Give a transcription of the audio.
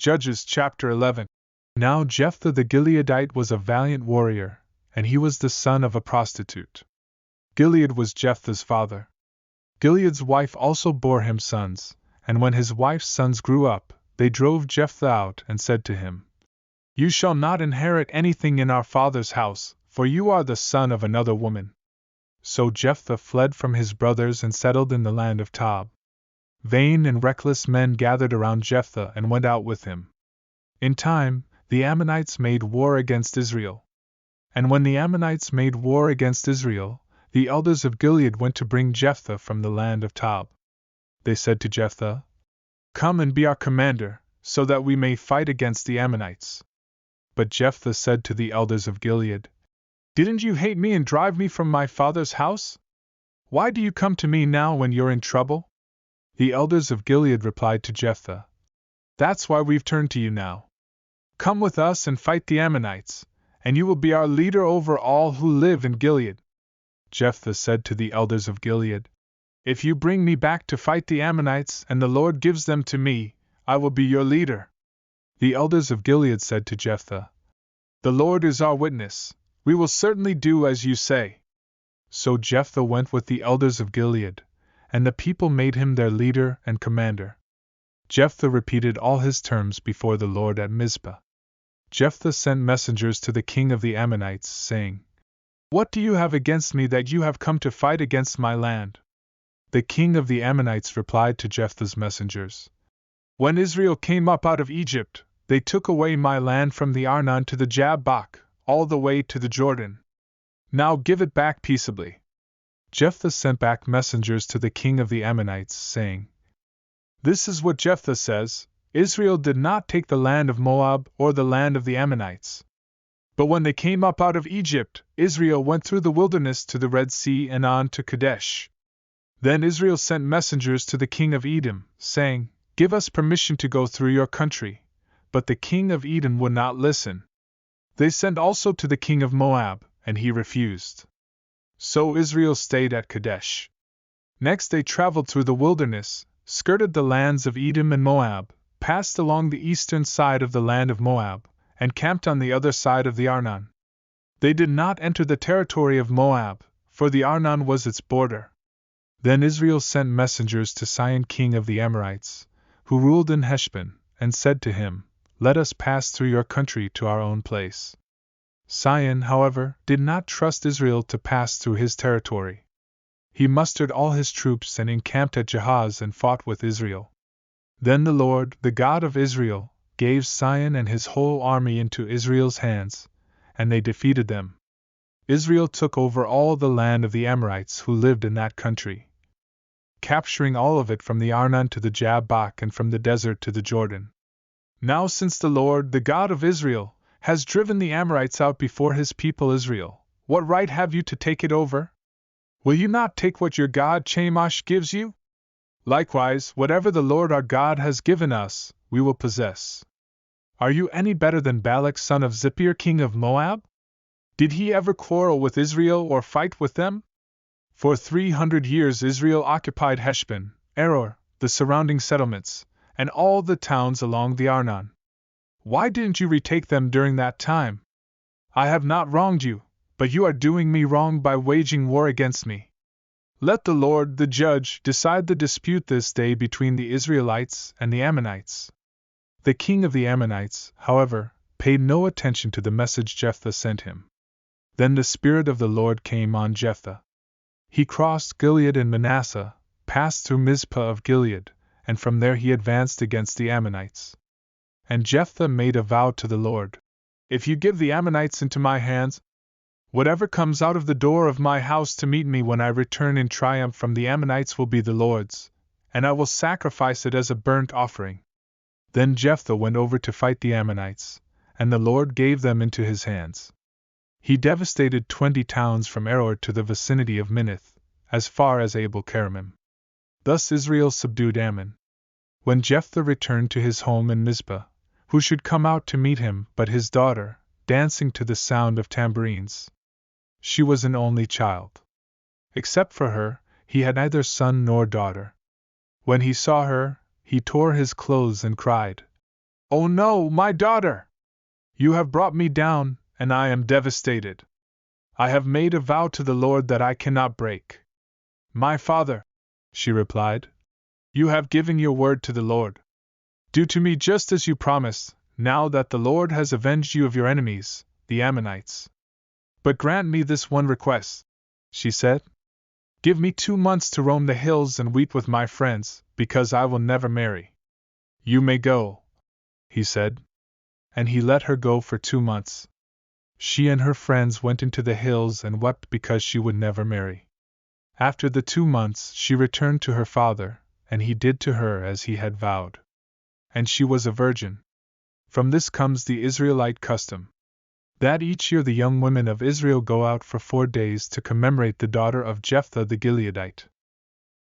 Judges chapter 11. Now Jephthah the Gileadite was a valiant warrior, and he was the son of a prostitute. Gilead was Jephthah's father. Gilead's wife also bore him sons, and when his wife's sons grew up, they drove Jephthah out and said to him, "You shall not inherit anything in our father's house, for you are the son of another woman." So Jephthah fled from his brothers and settled in the land of Tob. Vain and reckless men gathered around Jephthah and went out with him. In time, the Ammonites made war against Israel. And when the Ammonites made war against Israel, the elders of Gilead went to bring Jephthah from the land of Tob. They said to Jephthah, "Come and be our commander, so that we may fight against the Ammonites." But Jephthah said to the elders of Gilead, "Didn't you hate me and drive me from my father's house? Why do you come to me now when you're in trouble?" The elders of Gilead replied to Jephthah, "That's why we've turned to you now. Come with us and fight the Ammonites, and you will be our leader over all who live in Gilead." Jephthah said to the elders of Gilead, "If you bring me back to fight the Ammonites and the Lord gives them to me, I will be your leader." The elders of Gilead said to Jephthah, "The Lord is our witness, we will certainly do as you say." So Jephthah went with the elders of Gilead, and the people made him their leader and commander. Jephthah repeated all his terms before the Lord at Mizpah. Jephthah sent messengers to the king of the Ammonites, saying, "What do you have against me that you have come to fight against my land?" The king of the Ammonites replied to Jephthah's messengers, "When Israel came up out of Egypt, they took away my land from the Arnon to the Jabbok, all the way to the Jordan. Now give it back peaceably." Jephthah sent back messengers to the king of the Ammonites, saying, "This is what Jephthah says, Israel did not take the land of Moab or the land of the Ammonites. But when they came up out of Egypt, Israel went through the wilderness to the Red Sea and on to Kadesh. Then Israel sent messengers to the king of Edom, saying, 'Give us permission to go through your country.' But the king of Edom would not listen. They sent also to the king of Moab, and he refused. So Israel stayed at Kadesh. Next they traveled through the wilderness, skirted the lands of Edom and Moab, passed along the eastern side of the land of Moab, and camped on the other side of the Arnon. They did not enter the territory of Moab, for the Arnon was its border. Then Israel sent messengers to Sihon king of the Amorites, who ruled in Heshbon, and said to him, 'Let us pass through your country to our own place.' Sihon, however, did not trust Israel to pass through his territory. He mustered all his troops and encamped at Jahaz and fought with Israel. Then the Lord, the God of Israel, gave Sihon and his whole army into Israel's hands, and they defeated them. Israel took over all the land of the Amorites who lived in that country, capturing all of it from the Arnon to the Jabbok and from the desert to the Jordan. Now since the Lord, the God of Israel, has driven the Amorites out before his people Israel, what right have you to take it over? Will you not take what your god Chemosh gives you? Likewise, whatever the Lord our God has given us, we will possess. Are you any better than Balak son of Zippor king of Moab? Did he ever quarrel with Israel or fight with them? For 300 years Israel occupied Heshbon, Aroer, the surrounding settlements, and all the towns along the Arnon. Why didn't you retake them during that time? I have not wronged you, but you are doing me wrong by waging war against me. Let the Lord, the judge, decide the dispute this day between the Israelites and the Ammonites." The king of the Ammonites, however, paid no attention to the message Jephthah sent him. Then the Spirit of the Lord came on Jephthah. He crossed Gilead and Manasseh, passed through Mizpah of Gilead, and from there he advanced against the Ammonites. And Jephthah made a vow to the Lord, "If you give the Ammonites into my hands, whatever comes out of the door of my house to meet me when I return in triumph from the Ammonites will be the Lord's, and I will sacrifice it as a burnt offering." Then Jephthah went over to fight the Ammonites, and the Lord gave them into his hands. He devastated 20 towns from Aroer to the vicinity of Minnith, as far as Abel Keramim. Thus Israel subdued Ammon. When Jephthah returned to his home in Mizpah, who should come out to meet him but his daughter, dancing to the sound of tambourines? She was an only child. Except for her, he had neither son nor daughter. When he saw her, he tore his clothes and cried, "Oh no, my daughter! You have brought me down, and I am devastated. I have made a vow to the Lord that I cannot break." "My father," she replied, "you have given your word to the Lord. Do to me just as you promised, now that the Lord has avenged you of your enemies, the Ammonites. But grant me this one request," she said. "Give me 2 months to roam the hills and weep with my friends, because I will never marry." "You may go," he said. And he let her go for 2 months. She and her friends went into the hills and wept because she would never marry. After the 2 months she returned to her father, and he did to her as he had vowed. And she was a virgin. From this comes the Israelite custom that each year the young women of Israel go out for 4 days to commemorate the daughter of Jephthah the Gileadite.